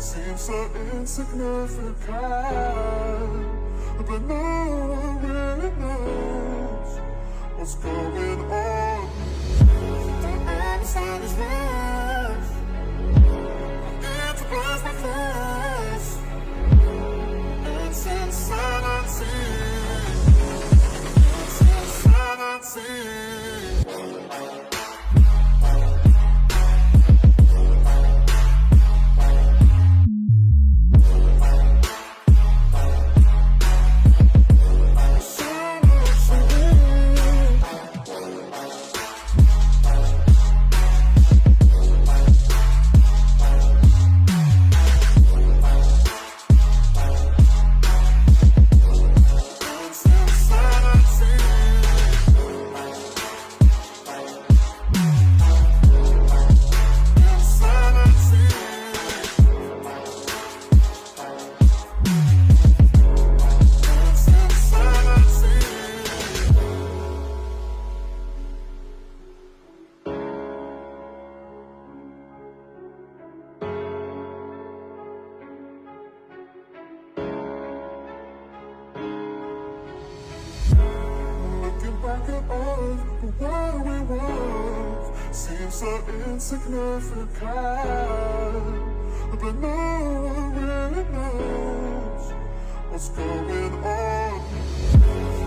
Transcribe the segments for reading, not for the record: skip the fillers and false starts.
seems so insignificant, but no one really knows what's going on. Don't understand this love. It's a blast my flesh. It's insanity. It's insanity. Back at all, but what we want seems so insignificant, but no one really knows what's going on.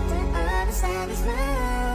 Don't understand this love.